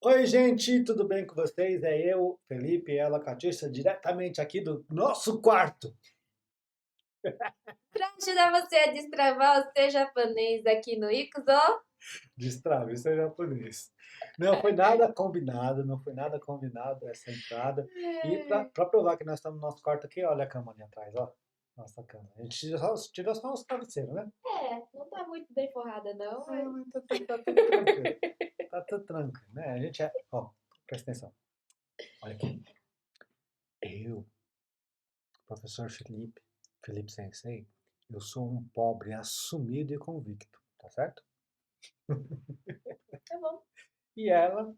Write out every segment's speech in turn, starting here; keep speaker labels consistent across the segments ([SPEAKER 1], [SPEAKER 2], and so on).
[SPEAKER 1] Oi, gente, tudo bem com vocês? É eu, Felipe, e ela, Catiça, diretamente aqui do nosso quarto.
[SPEAKER 2] Para ajudar você a destravar o seu japonês aqui no Ikuzo.
[SPEAKER 1] Destrave, isso é japonês. Não foi nada combinado, não foi nada combinado essa entrada. E para provar que nós estamos no nosso quarto aqui, olha a cama ali atrás, ó. Nossa cama. A gente tirou só os travesseiros, né?
[SPEAKER 2] Não tá muito bem forrada, não,
[SPEAKER 1] Ah,
[SPEAKER 2] mas...
[SPEAKER 1] mas tá tudo tranquilo. Tá tudo tranquilo, né? A gente é. Ó, presta atenção. Olha aqui. Eu, professor Felipe Sensei, eu sou um pobre assumido e convicto, tá certo?
[SPEAKER 2] Tá bom,
[SPEAKER 1] E ela,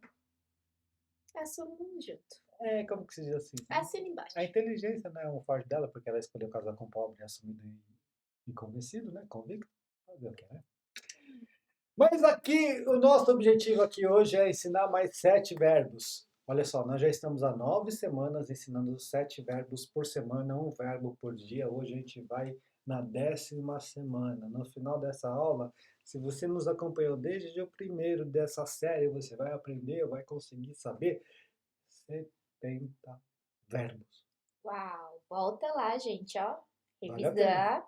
[SPEAKER 2] assumo junto.
[SPEAKER 1] como que se diz assim?
[SPEAKER 2] Assina
[SPEAKER 1] A
[SPEAKER 2] embaixo.
[SPEAKER 1] inteligência não é um forte dela, porque ela escolheu casar com um pobre assumido e convencido, né? Convicto. Fazer o quê, né? Mas aqui, o nosso objetivo aqui hoje é ensinar mais 7 verbos. Olha só, nós já estamos há 9 semanas ensinando 7 verbos por semana, um verbo por dia. Hoje a gente vai na 10ª semana. No final dessa aula, se você nos acompanhou desde o primeiro dessa série, você vai aprender, vai conseguir saber 70 verbos.
[SPEAKER 2] Uau, volta lá, gente, ó.
[SPEAKER 1] Vale a pena,
[SPEAKER 2] Revisar,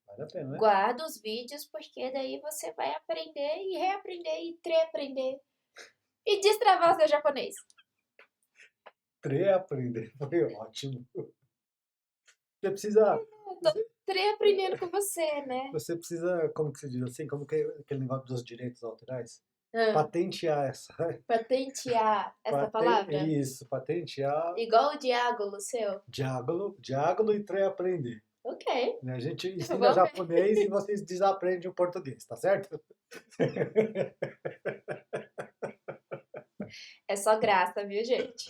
[SPEAKER 1] vale a pena, né?
[SPEAKER 2] guarda os vídeos, porque daí você vai aprender e reaprender e treaprender. E destravar o seu japonês.
[SPEAKER 1] Aprender foi ótimo. Você precisa,
[SPEAKER 2] Eu tô treaprendendo com você, né?
[SPEAKER 1] você precisa, como que se diz assim, como que é aquele negócio dos direitos autorais?
[SPEAKER 2] Ah,
[SPEAKER 1] Patentear essa.
[SPEAKER 2] patentear essa palavra.
[SPEAKER 1] Isso, patentear
[SPEAKER 2] Igual o diálogo seu.
[SPEAKER 1] diálogo e aprender.
[SPEAKER 2] Ok,
[SPEAKER 1] A gente ensina
[SPEAKER 2] vamos ver.
[SPEAKER 1] japonês e vocês desaprendem o português, tá certo?
[SPEAKER 2] É só graça, viu, gente?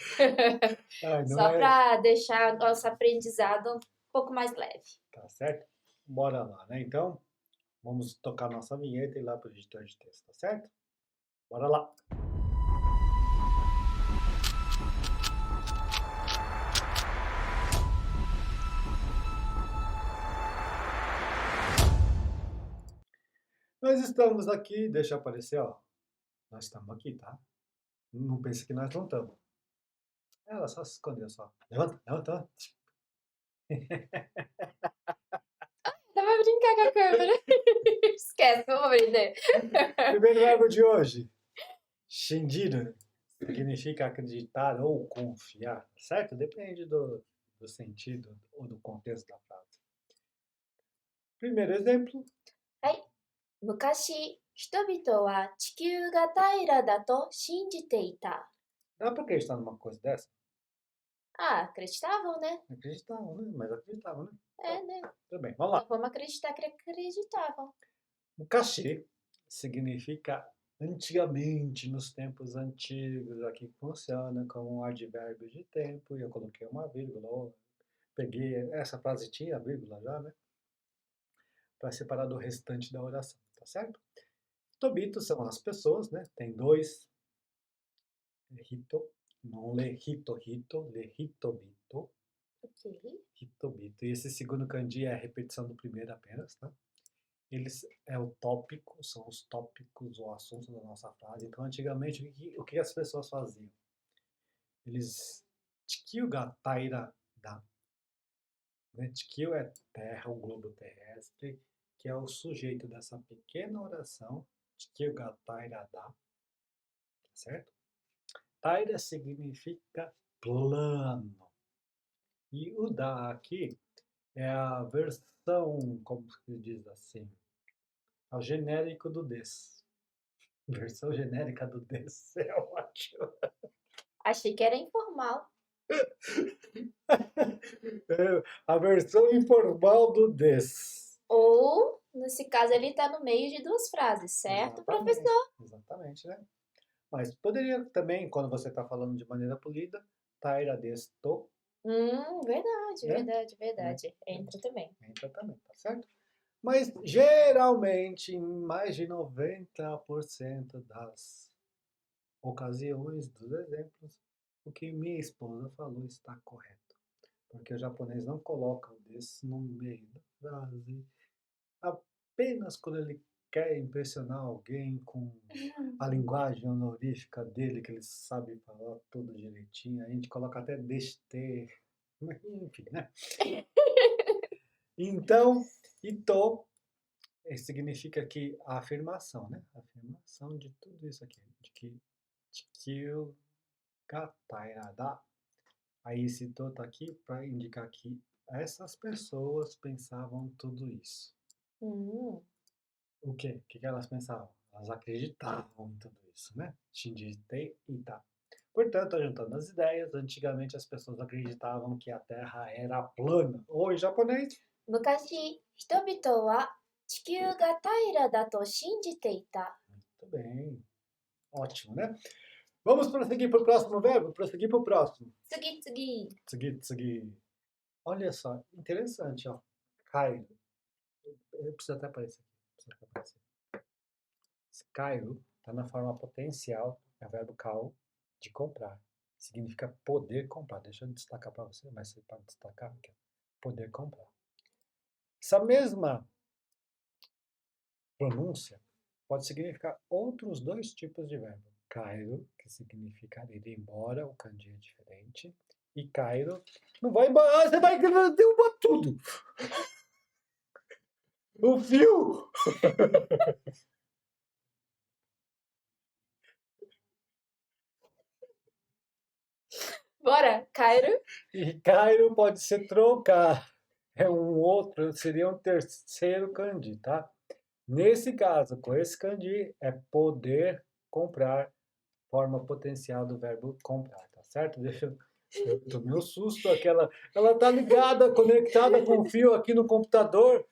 [SPEAKER 1] Ai, não
[SPEAKER 2] Só
[SPEAKER 1] é,
[SPEAKER 2] para deixar nosso aprendizado um pouco mais leve.
[SPEAKER 1] tá certo? Bora lá, né? Então, vamos tocar nossa vinheta e ir lá pro editor de texto, tá certo? Bora lá. Nós estamos aqui, deixa aparecer, ó. Nós estamos aqui, tá? Não pense que nós não estamos. Ela só se escondeu só. Levanta, levanta, levanta.
[SPEAKER 2] Dá pra brincar com a câmera. Esquece, vamos aprender.
[SPEAKER 1] Primeiro verbo de hoje. Shindiru. Significa acreditar ou confiar, certo? Depende do sentido ou do contexto da frase. Primeiro exemplo.
[SPEAKER 2] はい。昔、人々は地球が平らだと信じていた。
[SPEAKER 1] Dá pra acreditar numa coisa dessa?
[SPEAKER 2] Ah, acreditavam, né?
[SPEAKER 1] Acreditavam, né? Mas acreditavam, né?
[SPEAKER 2] É, né?
[SPEAKER 1] Tudo bem, vamos
[SPEAKER 2] Então
[SPEAKER 1] lá.
[SPEAKER 2] vamos acreditar que acreditavam.
[SPEAKER 1] O cachê significa antigamente, nos tempos antigos, aqui funciona como um advérbio de tempo, e eu coloquei uma vírgula, ou peguei, essa frase tinha vírgula já, né? Para separar do restante da oração, tá certo? Tobito são as pessoas, né? Tem dois, hito, não lê hito, lê hitobito,
[SPEAKER 2] Ok.
[SPEAKER 1] hitobito. E esse segundo kanji é a repetição do primeiro apenas, tá? Eles é o tópico, são os tópicos ou assuntos da nossa frase. Então, antigamente, o que as pessoas faziam? Eles, Chikyu ga taira da, né? Chikyu é terra, o globo terrestre, que é o sujeito dessa pequena oração, Chikyu ga taira da, tá certo? Taira significa plano. E o da aqui é a versão, como se diz assim, é o genérico do des. Versão genérica do des é ótimo.
[SPEAKER 2] Achei que era informal.
[SPEAKER 1] É a versão informal do des.
[SPEAKER 2] Ou, nesse caso, ele está no meio de duas frases, certo,
[SPEAKER 1] Exatamente,
[SPEAKER 2] professor?
[SPEAKER 1] exatamente, né? Mas poderia também, quando você está falando de maneira polida, taira desto,
[SPEAKER 2] Verdade,
[SPEAKER 1] né?
[SPEAKER 2] verdade,
[SPEAKER 1] Né?
[SPEAKER 2] verdade. Entra também.
[SPEAKER 1] Entra também, tá certo? Mas geralmente, em mais de 90% das ocasiões, dos exemplos, o que minha esposa falou está correto. Porque o japonês não coloca o des no meio da frase, apenas quando ele quer impressionar alguém com a linguagem honorífica dele, que ele sabe falar tudo direitinho, a gente coloca até deste, enfim, né? Então, ito significa que a afirmação, né? A afirmação de tudo isso aqui, de que o gatairada. Aí esse to tá aqui para indicar que essas pessoas pensavam tudo isso.
[SPEAKER 2] Hum.
[SPEAKER 1] O quê? O que elas pensavam? Elas acreditavam em tudo isso, né? Shinjite ita. Portanto, juntando as ideias, antigamente as pessoas acreditavam que a Terra era plana. Oi, japonês?
[SPEAKER 2] 昔、人々は地球が平らだと信じていた。
[SPEAKER 1] Muito bem. Ótimo, né? Vamos prosseguir para o próximo verbo? Prosseguir para o próximo.
[SPEAKER 2] 次々。
[SPEAKER 1] Seguir. Olha só, interessante, ó. Cairo. Eu preciso até aparecer aqui. Cairo está na forma potencial, é o verbo kau, de comprar. Significa poder comprar. Deixa eu destacar para você, mas você pode destacar aqui. Poder comprar. Essa mesma pronúncia pode significar outros dois tipos de verbo. Cairo, que significa ir embora, o kanji é diferente. E Cairo, não vai embora, você vai derrubar tudo. O fio!
[SPEAKER 2] Bora, Cairo.
[SPEAKER 1] E Cairo pode ser trocar. É um outro, seria um terceiro kanji, tá? Nesse caso, com esse kanji, é poder comprar, forma potencial do verbo comprar, tá certo? Eu tomei um susto, ela tá ligada, conectada com o fio aqui no computador.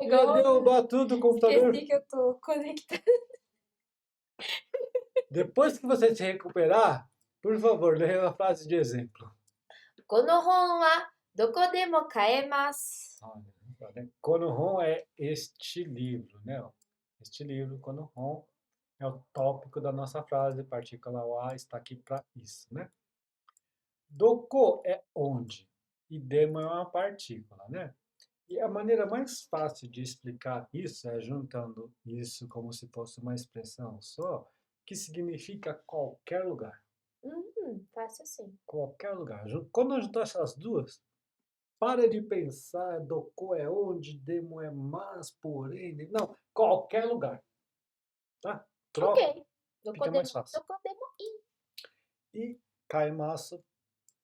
[SPEAKER 2] É
[SPEAKER 1] Ia
[SPEAKER 2] igual
[SPEAKER 1] derrubar tudo o computador.
[SPEAKER 2] esqueci que eu tô conectada.
[SPEAKER 1] Depois que você se recuperar, por favor, leia a frase de exemplo.
[SPEAKER 2] この本はどこでも買えます。
[SPEAKER 1] Olha, Konohon é este livro, né? Este livro, Konohon, é o tópico da nossa frase, partícula wa está aqui para isso, né? Doko é onde, e demo é uma partícula, né? E a maneira mais fácil de explicar isso é juntando isso como se fosse uma expressão só, que significa qualquer lugar.
[SPEAKER 2] Fácil assim.
[SPEAKER 1] Qualquer lugar. Quando juntar essas duas, para de pensar, doko é onde, demo é mas, porém. Não, qualquer lugar. Tá? Troca,
[SPEAKER 2] Ok.
[SPEAKER 1] fica mais fácil.
[SPEAKER 2] どこでもいい。
[SPEAKER 1] E kaimasu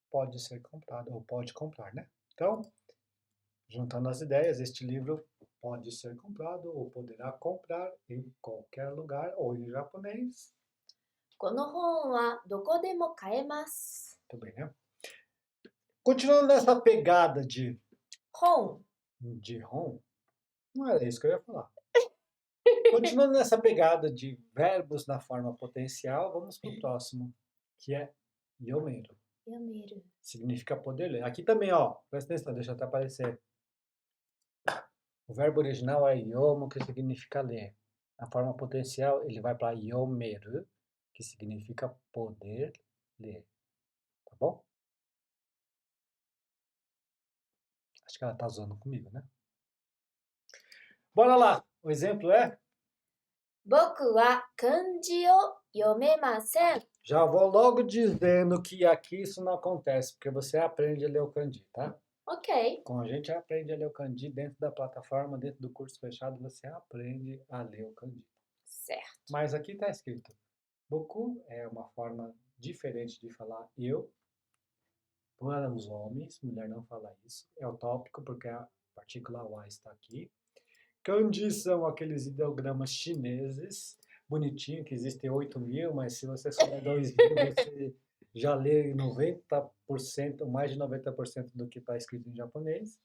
[SPEAKER 1] pode ser comprado, ou pode comprar, né? Então, juntando as ideias, este livro pode ser comprado ou poderá comprar em qualquer lugar, ou em japonês.
[SPEAKER 2] この本はどこでも買えます。
[SPEAKER 1] Tudo bem, né? Continuando nessa pegada de
[SPEAKER 2] 本。
[SPEAKER 1] hon, não era isso que eu ia falar. Continuando nessa pegada de verbos na forma potencial, vamos para o próximo, que é yomeru.
[SPEAKER 2] 読める。
[SPEAKER 1] Significa poder ler. Aqui também, ó, presta atenção, deixa eu até aparecer. O verbo original é yomo, que significa ler. Na forma potencial, ele vai para yomeru, que significa poder ler. Tá bom? Acho que ela tá zoando comigo, né? Bora lá! O exemplo é...
[SPEAKER 2] 僕は漢字を読めません。
[SPEAKER 1] Já vou logo dizendo que aqui isso não acontece, porque você aprende a ler o kanji, tá?
[SPEAKER 2] Ok.
[SPEAKER 1] Com a gente aprende a ler o kanji dentro da plataforma, dentro do curso fechado, você aprende a ler o kanji.
[SPEAKER 2] Certo.
[SPEAKER 1] Mas aqui está escrito, boku é uma forma diferente de falar eu, para os homens, mulher não fala isso, é o tópico porque a partícula wa está aqui. Kanji são aqueles ideogramas chineses, bonitinho, que existem 8.000, mas se você souber 2.000, você já lê 90%, mais de 90% do que está escrito em japonês.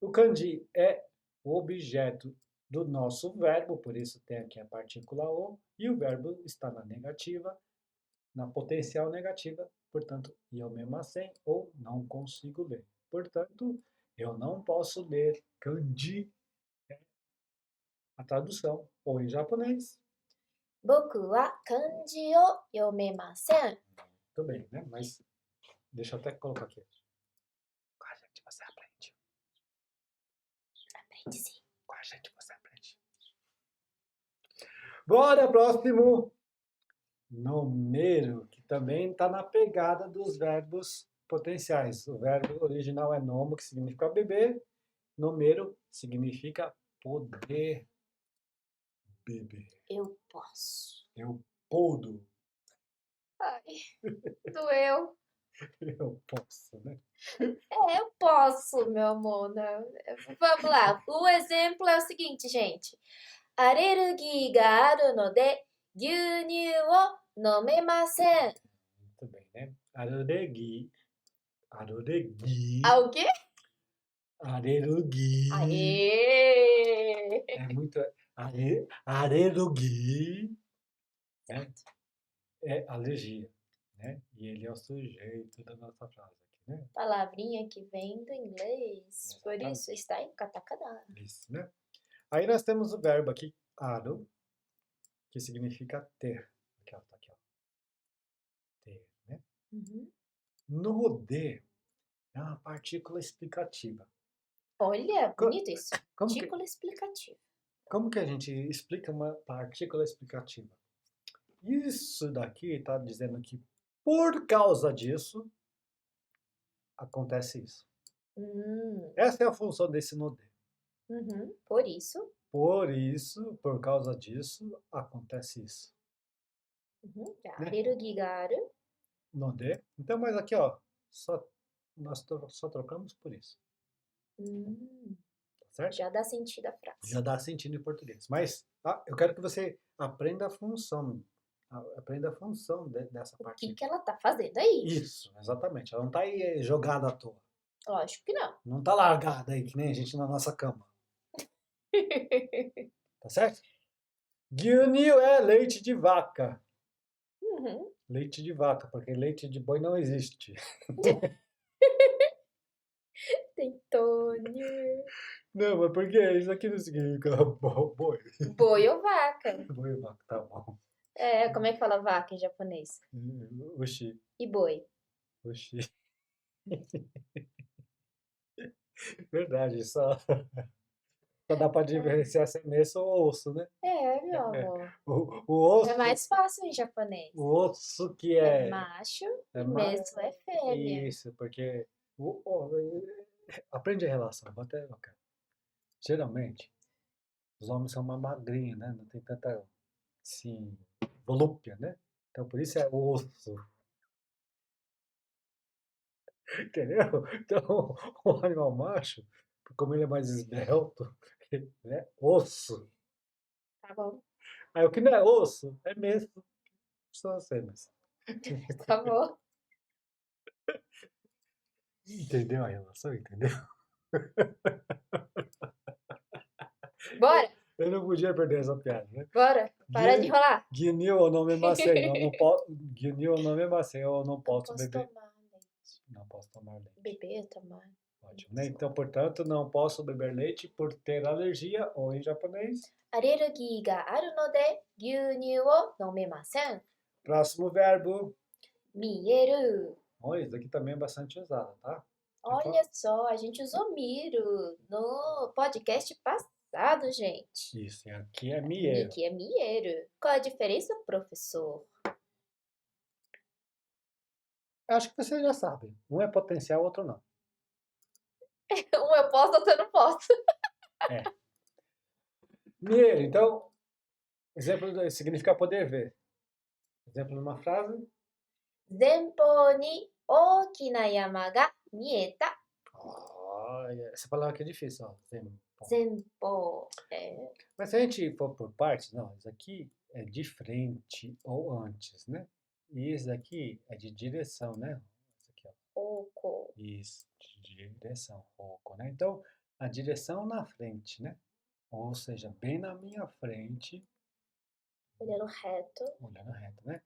[SPEAKER 1] O kanji é o objeto do nosso verbo, por isso tem aqui a partícula o, e o verbo está na negativa, na potencial negativa, portanto, yomemasen, ou não consigo ler. Portanto, eu não posso ler kanji, a tradução, ou em japonês.
[SPEAKER 2] 僕は漢字を読めません。
[SPEAKER 1] Tudo bem, né? Mas deixa eu até colocar aqui. Com a gente você aprende.
[SPEAKER 2] Aprende sim.
[SPEAKER 1] Com a gente você aprende. Bora, próximo. Nomeiro, que também está na pegada dos verbos potenciais. O verbo original é nomo, que significa beber. Nomeiro significa poder beber.
[SPEAKER 2] Eu posso.
[SPEAKER 1] Eu podo.
[SPEAKER 2] Ai, doeu.
[SPEAKER 1] Eu posso, né?
[SPEAKER 2] Eu posso, meu amor. Né? Vamos lá. O exemplo é o seguinte, gente. Alergia ga aru no de gyunyu o nomemasen.
[SPEAKER 1] Muito bem, né? Alergi. Alergi.
[SPEAKER 2] Ah, o quê?
[SPEAKER 1] Alergi.
[SPEAKER 2] Aê!
[SPEAKER 1] É muito. Alergi. Né? É alergia, né? E ele é o sujeito da nossa frase aqui, né?
[SPEAKER 2] Palavrinha que vem do inglês. Por
[SPEAKER 1] Exatamente.
[SPEAKER 2] isso está em katakana.
[SPEAKER 1] Isso, né? Aí nós temos o verbo aqui, aru, que significa ter. Aqui, ó, tá aqui, ó. Ter, né?
[SPEAKER 2] Uhum.
[SPEAKER 1] No de é uma partícula explicativa.
[SPEAKER 2] Olha,
[SPEAKER 1] Co-
[SPEAKER 2] bonito isso.
[SPEAKER 1] Como que,
[SPEAKER 2] Partícula explicativa.
[SPEAKER 1] como que a gente explica uma partícula explicativa? Isso daqui está dizendo que por causa disso acontece isso. Essa é a função desse no de.
[SPEAKER 2] Uhum. Por isso.
[SPEAKER 1] Por isso, por causa disso, acontece isso.
[SPEAKER 2] Uhum.
[SPEAKER 1] Né?
[SPEAKER 2] Alergia ga aru.
[SPEAKER 1] No de. Então, mas aqui, ó, nós só trocamos por isso. Tá certo?
[SPEAKER 2] Já dá sentido a frase.
[SPEAKER 1] Já dá sentido em português. Mas eu quero que você aprenda a função. Aprenda a função dessa
[SPEAKER 2] O
[SPEAKER 1] partícula.
[SPEAKER 2] que ela tá fazendo aí?
[SPEAKER 1] Isso, exatamente. Ela não está aí jogada à toa.
[SPEAKER 2] Lógico que não.
[SPEAKER 1] Não está largada aí, que nem a gente na nossa cama. Tá certo? Gyunyu é leite de vaca.
[SPEAKER 2] Uhum.
[SPEAKER 1] Leite de vaca, porque leite de boi não existe.
[SPEAKER 2] Tentônio.
[SPEAKER 1] Não, mas por que isso aqui não significa boi?
[SPEAKER 2] Boi ou vaca?
[SPEAKER 1] Boi e vaca, tá bom.
[SPEAKER 2] É, como é que fala vaca em japonês?
[SPEAKER 1] Oxi,
[SPEAKER 2] E boi?
[SPEAKER 1] oxi. Verdade, só dá pra diferenciar se é meço ou osso, né?
[SPEAKER 2] É, meu amor.
[SPEAKER 1] O
[SPEAKER 2] É
[SPEAKER 1] osso,
[SPEAKER 2] mais fácil em japonês.
[SPEAKER 1] o osso que
[SPEAKER 2] É
[SPEAKER 1] é,
[SPEAKER 2] macho
[SPEAKER 1] é
[SPEAKER 2] e
[SPEAKER 1] ma-
[SPEAKER 2] mesmo é fêmea.
[SPEAKER 1] isso, porque aprende a relação, vou até ok. Geralmente, os homens são mais magrinhos, né? Não tem tanta, assim, volúpia, né? Então, por isso é osso, entendeu? Então, o animal macho, como ele é mais esbelto, ele é osso.
[SPEAKER 2] Tá bom,
[SPEAKER 1] Aí o que não é osso, é mesmo. Só você, mas.
[SPEAKER 2] tá bom.
[SPEAKER 1] Entendeu a relação? Entendeu?
[SPEAKER 2] Bora,
[SPEAKER 1] Eu não podia perder essa piada, né?
[SPEAKER 2] bora. Para de enrolar.
[SPEAKER 1] Guinil eu não me macei, eu não posso. Guinil eu não me macei, eu não
[SPEAKER 2] Não
[SPEAKER 1] posso
[SPEAKER 2] posso
[SPEAKER 1] beber.
[SPEAKER 2] tomar leite.
[SPEAKER 1] Não posso tomar leite.
[SPEAKER 2] Beber, tomar.
[SPEAKER 1] Ótimo, né? Então, portanto, não posso beber leite por ter alergia, ou em japonês.
[SPEAKER 2] アレルギーがあるので牛乳を飲めません。
[SPEAKER 1] Próximo verbo.
[SPEAKER 2] 見える。
[SPEAKER 1] Olha, isso aqui também é bastante usado, tá?
[SPEAKER 2] Olha só, a gente usou miro no podcast passado, gente.
[SPEAKER 1] Isso, e aqui é miero.
[SPEAKER 2] Aqui é mieiro. Qual a diferença, professor?
[SPEAKER 1] Acho que você já sabe. Um é potencial, outro não.
[SPEAKER 2] Um eu posso, outro eu não posso.
[SPEAKER 1] É. Miero, então, exemplo significa poder ver. Exemplo numa frase.
[SPEAKER 2] 前方に大きな山が見えた。
[SPEAKER 1] Olha, essa palavra aqui é difícil, ó.
[SPEAKER 2] 前方。É,
[SPEAKER 1] Mas se a gente for por partes, não, isso aqui é de frente ou antes, né? E isso aqui é de direção, né? Isso aqui, ó.
[SPEAKER 2] 方向。
[SPEAKER 1] Isso, de direção, oco, né? Então, a direção na frente, né? Ou seja, bem na minha frente,
[SPEAKER 2] Olhando reto.
[SPEAKER 1] olhando reto, né?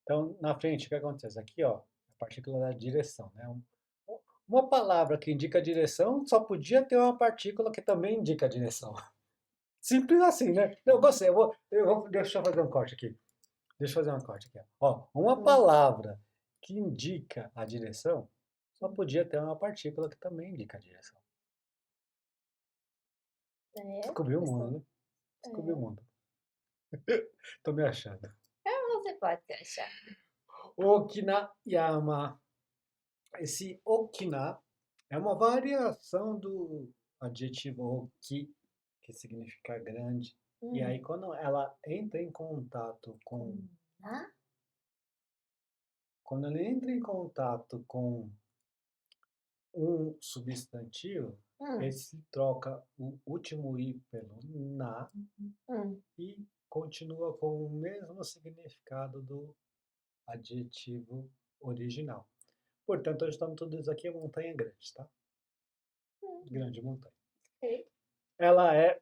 [SPEAKER 1] Então, na frente, o que acontece? Aqui, ó, a partícula da direção, né? Uma palavra que indica direção só podia ter uma partícula que também indica direção. Simples assim, né? Não, você, deixa eu fazer um corte aqui. Deixa eu fazer um corte aqui. Ó, uma palavra que indica a direção só podia ter uma partícula que também indica a direção.
[SPEAKER 2] É,
[SPEAKER 1] Descobriu o mundo, né? Descobriu o mundo. Tô me achando.
[SPEAKER 2] Você pode se achar.
[SPEAKER 1] Okinayama. Esse okina é uma variação do adjetivo oki, que significa grande. E aí, quando ela entra em contato com.
[SPEAKER 2] Né?
[SPEAKER 1] Quando ela entra em contato com um substantivo, ele se troca o último i pelo na e continua com o mesmo significado do adjetivo original. Portanto, ajustando tudo isso aqui, é montanha grande, tá? Grande montanha.
[SPEAKER 2] Ok.
[SPEAKER 1] Ela é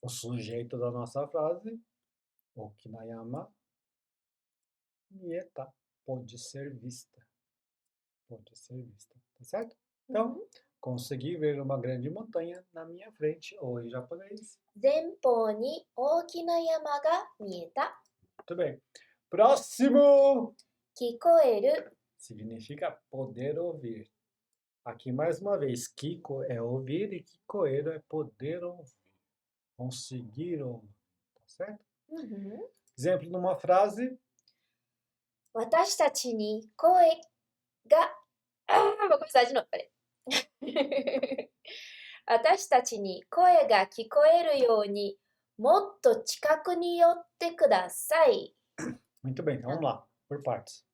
[SPEAKER 1] o sujeito da nossa frase, Okinayama Mieta, pode ser vista. Pode ser vista, tá certo? Então, consegui ver uma grande montanha na minha frente, ou em japonês.
[SPEAKER 2] 前方に大きな山が見えた。
[SPEAKER 1] Muito bem. Próximo!
[SPEAKER 2] 聞こえる。
[SPEAKER 1] Significa poder ouvir. Aqui mais uma vez, Kiko é ouvir e Kikoeiro é poder ouvir. Conseguir ouvir, tá certo? Exemplo numa frase.
[SPEAKER 2] 私たちに声が... vou começar de novo, peraí. 私たちに声が聞こえるようにもっと近くに寄ってください。
[SPEAKER 1] Muito bem, então vamos lá, por partes.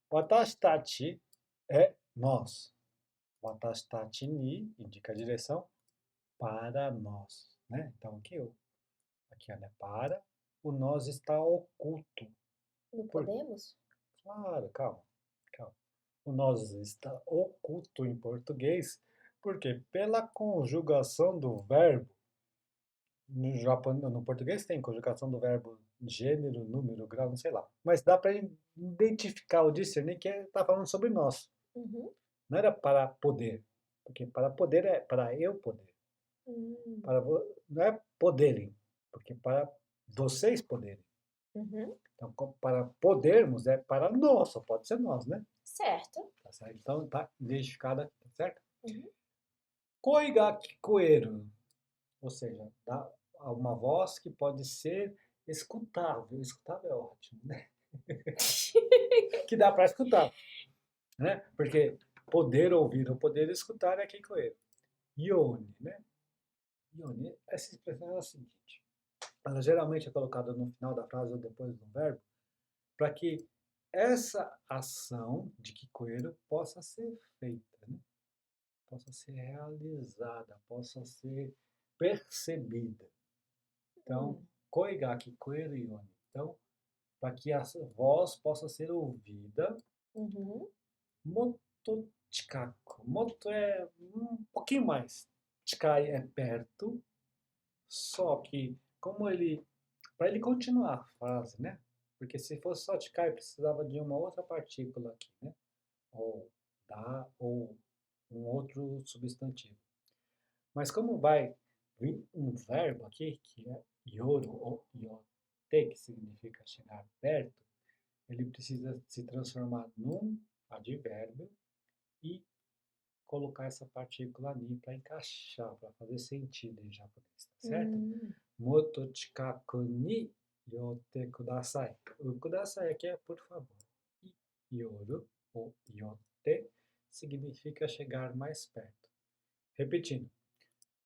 [SPEAKER 1] Watashi tachi é nós. Watashi tachi ni indica a direção para nós, né? Então aqui é para, o nós está oculto.
[SPEAKER 2] Não podemos?
[SPEAKER 1] Claro, calma. O nós está oculto em português, porque pela conjugação do verbo, no português tem conjugação do verbo gênero, número, grau, não sei lá. Mas dá para identificar ou discernir que está falando sobre nós. Não era para poder, porque para poder é para eu poder. Não é poderem, porque para vocês poderem. Então, para podermos é para nós, só pode ser nós, né?
[SPEAKER 2] Certo.
[SPEAKER 1] Tá certo? Então, está identificada, tá certo? Koi ga kikoeru, ou seja, dá uma voz que pode ser escutável. Escutável é ótimo, né? Que dá para escutar, né? Porque poder ouvir ou poder escutar é kikoeru. Yoni, né? Yoni, essa expressão é a seguinte. Ela geralmente é colocada no final da frase ou depois do verbo, para que essa ação de kikoeru possa ser feita, né? Possa ser realizada, possa ser percebida. Então, koi ga kikoeru yoni. Então, para que a voz possa ser ouvida, moto chikaku. Moto é um pouquinho mais. Chikai é perto, só que como para ele continuar a frase, né? Porque se fosse só chikai, precisava de uma outra partícula aqui, né? Ou ou um outro substantivo. Mas como vai vir um verbo aqui, que é yoru ou yote, que significa chegar perto, ele precisa se transformar num advérbio e colocar essa partícula ni para encaixar, para fazer sentido em japonês, tá certo? Moto chikaku ni yote kudasai. O kudasai aqui é por favor. E yoru ou yote significa chegar mais perto. Repetindo.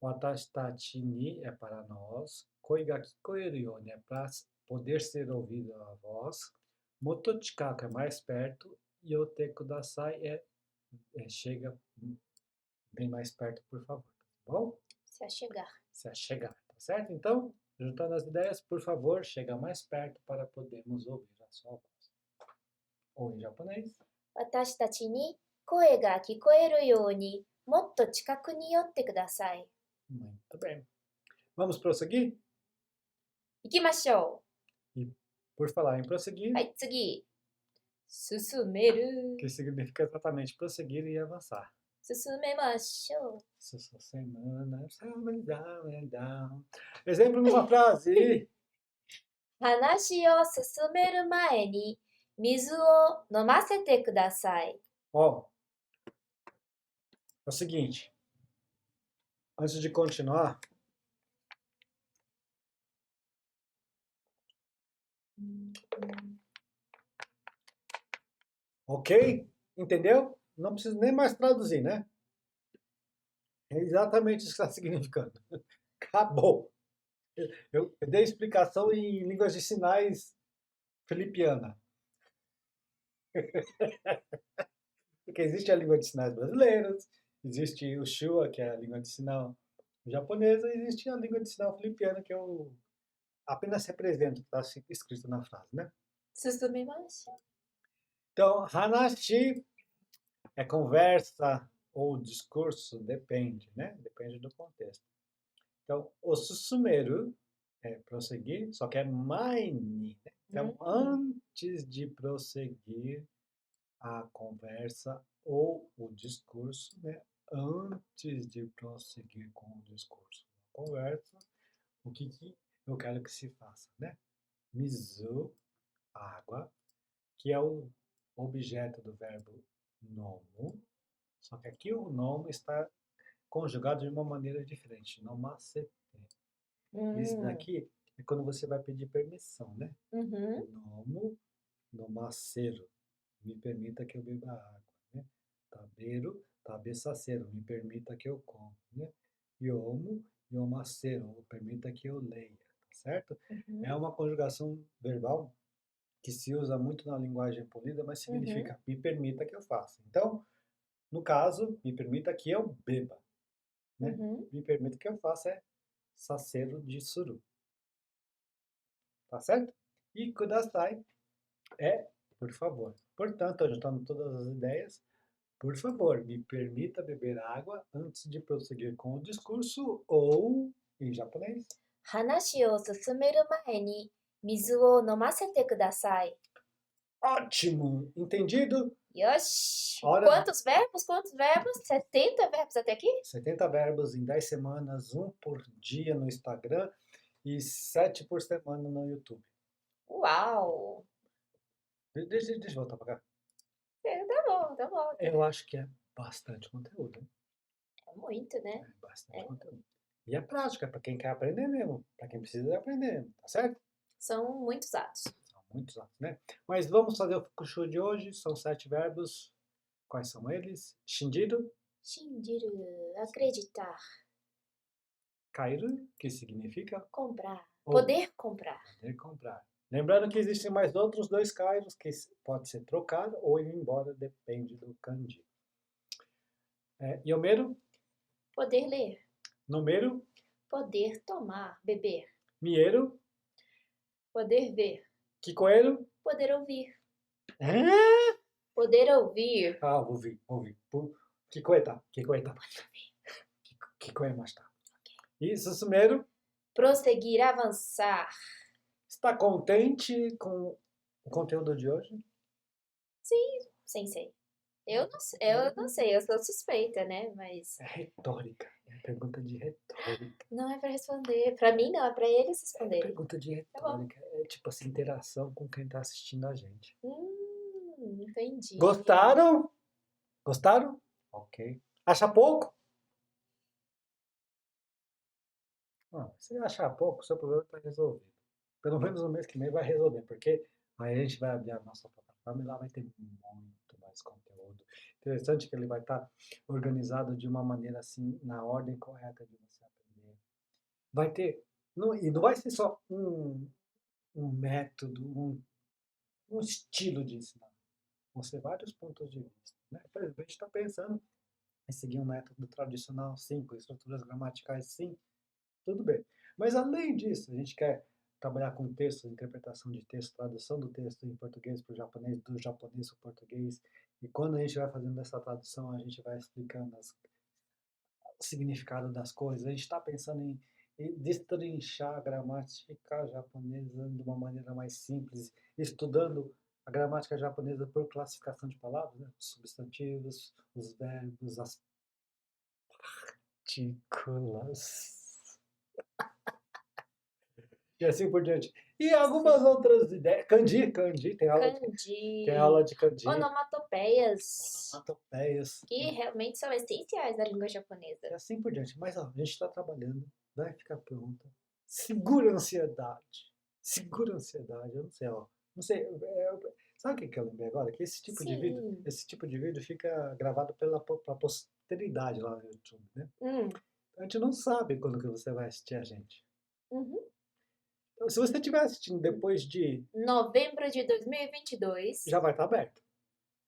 [SPEAKER 1] Watashi tachi ni é para nós. Koi ga kikoeru yoni é para poder ser ouvido a voz. Moto chikaku é mais perto. Yote kudasai chega bem mais perto, por favor. Tá bom?
[SPEAKER 2] Se achegar.
[SPEAKER 1] Se achegar, tá certo? Então, juntando as ideias, por favor, chega mais perto para podermos ouvir a sua voz. Ou em japonês.
[SPEAKER 2] 私たちに声が聞こえるようにもっと近くに寄ってください。
[SPEAKER 1] Muito bem. Vamos prosseguir?
[SPEAKER 2] 行きましょ
[SPEAKER 1] E por falar em prosseguir,
[SPEAKER 2] う。はい、次。進める。
[SPEAKER 1] que significa exatamente prosseguir e avançar.
[SPEAKER 2] 進めましょう。
[SPEAKER 1] Semana, exemplo numa frase.
[SPEAKER 2] 話を進める前に水を飲ませてください。
[SPEAKER 1] Ó, é o seguinte. Antes de continuar, Ok? Entendeu? Não preciso nem mais traduzir, né? É exatamente isso que está significando. Acabou. Eu dei explicação em línguas de sinais filipiana. Porque existe a língua de sinais brasileira, existe o Shua, que é a língua de sinal japonesa, e existe a língua de sinal filipiana, que eu apenas represento, que está escrito na frase, né?
[SPEAKER 2] Susumimasu.
[SPEAKER 1] Então, hanashi é conversa ou discurso, depende, né? Depende do contexto. Então, o susumeru é prosseguir, só que é maini, né? Então, antes de prosseguir a conversa ou o discurso, né? Antes de prosseguir com o discurso ou a conversa, o que eu quero que se faça, né? Mizu, água, que é o objeto do verbo nomu, só que aqui o nomu está conjugado de uma maneira diferente, nomasete. Isso daqui é quando você vai pedir permissão, né? Nomu, nomaseru, me permita que eu beba água, né? Taberu, tabesaceru, me permita que eu coma, né? Yomu, yomaceru, permita que eu leia, tá certo? É uma conjugação verbal que se usa muito na linguagem polida, mas significa me permita que eu faça. Então, no caso, me permita que eu beba, né? Me permita que eu faça é saceru de suru, tá certo? E kudasai é por favor. Portanto, juntando todas as ideias, por favor, me permita beber água antes de prosseguir com o discurso ou, em japonês,
[SPEAKER 2] 話を進める前に水を飲ませてください。
[SPEAKER 1] ótimo! Entendido?
[SPEAKER 2] Yoshi!
[SPEAKER 1] Hora-
[SPEAKER 2] Quantos verbos? Quantos verbos? 70 verbos até aqui?
[SPEAKER 1] 70 verbos em 10 semanas, um por dia no Instagram e 7 por semana no YouTube.
[SPEAKER 2] Uau!
[SPEAKER 1] Deixa eu voltar para cá.
[SPEAKER 2] Tá bom, tá bom.
[SPEAKER 1] Eu acho que é bastante conteúdo, hein?
[SPEAKER 2] É muito, né?
[SPEAKER 1] É bastante conteúdo. E é prática, para quem quer aprender mesmo, para quem precisa aprender mesmo, tá certo?
[SPEAKER 2] São muitos atos.
[SPEAKER 1] São muitos atos, né? Mas vamos fazer o Fukushu de hoje, são 7 verbos. Quais são eles? Shinjiru,
[SPEAKER 2] Shinjiru, acreditar,
[SPEAKER 1] kairu, que significa
[SPEAKER 2] comprar,
[SPEAKER 1] Ou-
[SPEAKER 2] poder comprar.
[SPEAKER 1] poder comprar. Lembrando que existem mais outros 2 kairus, que pode ser trocar ou ir embora, depende do kanji. Yomeru,
[SPEAKER 2] Poder ler,
[SPEAKER 1] nomeru,
[SPEAKER 2] poder tomar, beber,
[SPEAKER 1] mieru,
[SPEAKER 2] poder ver,
[SPEAKER 1] kikoeru.
[SPEAKER 2] poder ouvir,
[SPEAKER 1] Hã?
[SPEAKER 2] poder ouvir,
[SPEAKER 1] Ah, ouvi. Kikoeta. Kikoemashita. E susumeru,
[SPEAKER 2] prosseguir, avançar.
[SPEAKER 1] está contente com o conteúdo de hoje?
[SPEAKER 2] Sensei. Eu não sei, eu sou suspeita, né? Mas
[SPEAKER 1] É retórica. É pergunta de retórica.
[SPEAKER 2] não é pra responder. Pra mim não, é pra eles
[SPEAKER 1] É
[SPEAKER 2] responderem.
[SPEAKER 1] pergunta de retórica. É tipo assim, interação com quem está assistindo a gente.
[SPEAKER 2] Entendi.
[SPEAKER 1] Gostaram? Gostaram? Ok. Acha pouco? Não, se achar pouco, seu problema está resolvido. Pelo menos no mês que vem vai resolver, porque aí a gente vai abrir a nossa plataforma e lá vai ter muito mais conteúdo. Interessante que ele vai estar organizado de uma maneira assim, na ordem correta de você aprender. Vai ter, e não vai ser só um método, um estilo de ensinar. Vão ser vários pontos de vista. Né? Por exemplo, a gente está pensando em seguir um método tradicional, sim, com estruturas gramaticais, sim, tudo bem. Mas além disso, a gente quer trabalhar com texto, interpretação de texto, tradução do texto em português para o japonês, do japonês para o português. E quando a gente vai fazendo essa tradução, a gente vai explicando o significado das coisas. A gente está pensando em destrinchar a gramática japonesa de uma maneira mais simples, estudando a gramática japonesa por classificação de palavras, né? Os substantivos, os verbos, as partículas. E assim por diante. E algumas outras ideias. Kanji, tem aula,
[SPEAKER 2] Kanji.
[SPEAKER 1] tem aula de kanji.
[SPEAKER 2] Onomatopeias.
[SPEAKER 1] Onomatopeias.
[SPEAKER 2] Que realmente são essenciais da língua japonesa.
[SPEAKER 1] E assim por diante. Mas ó, a gente está trabalhando, vai ficar pronta. Segura a ansiedade. Segura a ansiedade, eu não sei, ó. Não sei, sabe o que eu lembrei agora? Que
[SPEAKER 2] Sim.
[SPEAKER 1] esse tipo de vídeo fica gravado pra posteridade lá no YouTube, né?
[SPEAKER 2] Hum.
[SPEAKER 1] A gente não sabe quando que você vai assistir a gente.
[SPEAKER 2] Uhum.
[SPEAKER 1] Então, se você estiver assistindo depois de,
[SPEAKER 2] Novembro de 2022.
[SPEAKER 1] já vai estar aberto.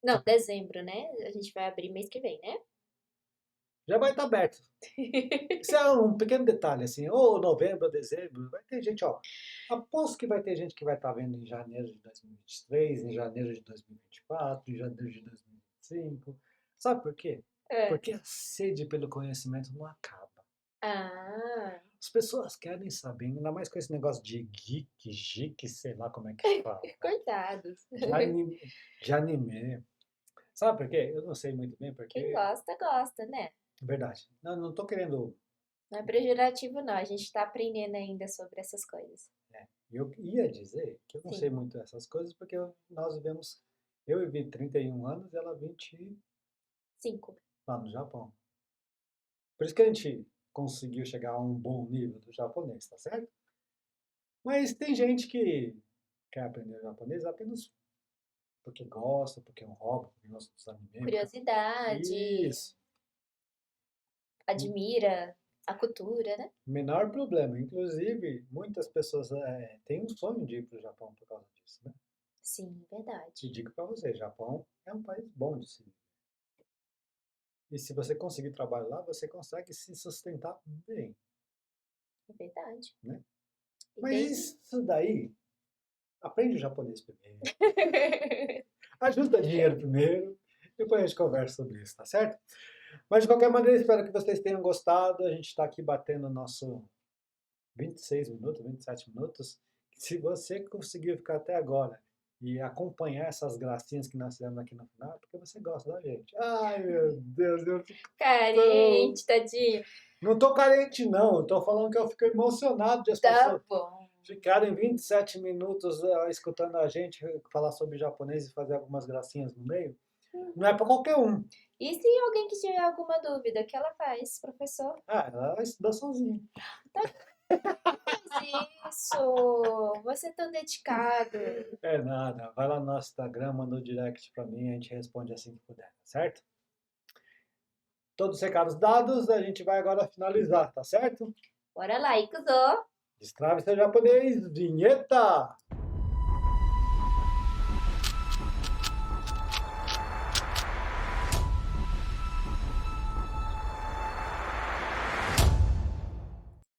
[SPEAKER 2] Não, dezembro, né? A gente vai abrir mês que vem, né?
[SPEAKER 1] Já vai estar aberto. Isso é um pequeno detalhe, assim, ou novembro, ou dezembro, vai ter gente, ó. Aposto que vai ter gente que vai estar vendo em janeiro de 2023, em janeiro de 2024, em janeiro de 2025. Sabe por quê?
[SPEAKER 2] É.
[SPEAKER 1] Porque a sede pelo conhecimento não acaba.
[SPEAKER 2] Ah,
[SPEAKER 1] As pessoas querem saber, ainda mais com esse negócio de geek, sei lá como é que fala,
[SPEAKER 2] coitados.
[SPEAKER 1] de anime. Sabe por quê? Eu não sei muito bem
[SPEAKER 2] Quem
[SPEAKER 1] porque,
[SPEAKER 2] gosta, gosta, né?
[SPEAKER 1] verdade. Não tô querendo.
[SPEAKER 2] Não é pejorativo, não. A gente tá aprendendo ainda sobre essas coisas.
[SPEAKER 1] Eu ia dizer que eu não sei
[SPEAKER 2] Sim.
[SPEAKER 1] muito essas coisas porque nós vivemos. Eu vivi 31 anos e ela 20
[SPEAKER 2] 5.
[SPEAKER 1] lá no Japão. Por isso que a gente conseguiu chegar a um bom nível do japonês, tá certo? Mas tem gente que quer aprender japonês apenas porque gosta, porque é um hobby, porque gosta dos animes.
[SPEAKER 2] Curiosidade,
[SPEAKER 1] Isso.
[SPEAKER 2] admira a cultura, né?
[SPEAKER 1] Menor problema. Inclusive, muitas pessoas têm um sonho de ir para o Japão por causa disso, né?
[SPEAKER 2] Sim,
[SPEAKER 1] E
[SPEAKER 2] verdade.
[SPEAKER 1] digo para você, Japão é um país bom de se viver. E se você conseguir trabalho lá, você consegue se sustentar bem,
[SPEAKER 2] É verdade.
[SPEAKER 1] né?
[SPEAKER 2] E
[SPEAKER 1] Mas
[SPEAKER 2] tem.
[SPEAKER 1] isso daí, aprende o japonês primeiro, ajuda dinheiro primeiro, depois a gente conversa sobre isso, tá certo? Mas de qualquer maneira, espero que vocês tenham gostado. A gente está aqui batendo o nosso 26 minutos, 27 minutos. Se você conseguiu ficar até agora e acompanhar essas gracinhas que nós fizemos aqui no final, é porque você gosta da gente. Ai, meu Deus, eu fico tão...
[SPEAKER 2] Carente, tadinho.
[SPEAKER 1] Não tô carente, não. Eu tô falando que eu fico emocionado de as
[SPEAKER 2] Tá
[SPEAKER 1] pessoas
[SPEAKER 2] bom.
[SPEAKER 1] ficarem 27 minutos escutando a gente falar sobre japonês e fazer algumas gracinhas no meio. Não é para qualquer um.
[SPEAKER 2] E se alguém que tiver alguma dúvida, o que ela faz, professor?
[SPEAKER 1] Ah, ela estuda sozinha.
[SPEAKER 2] Faz isso! Você é tão dedicado.
[SPEAKER 1] É nada. Vai lá no nosso Instagram, manda um direct para mim, a gente responde assim que puder, tá certo? Todos os recados dados, a gente vai agora finalizar, tá certo?
[SPEAKER 2] Bora lá, Ikuzo!
[SPEAKER 1] Destrave seu japonês, vinheta!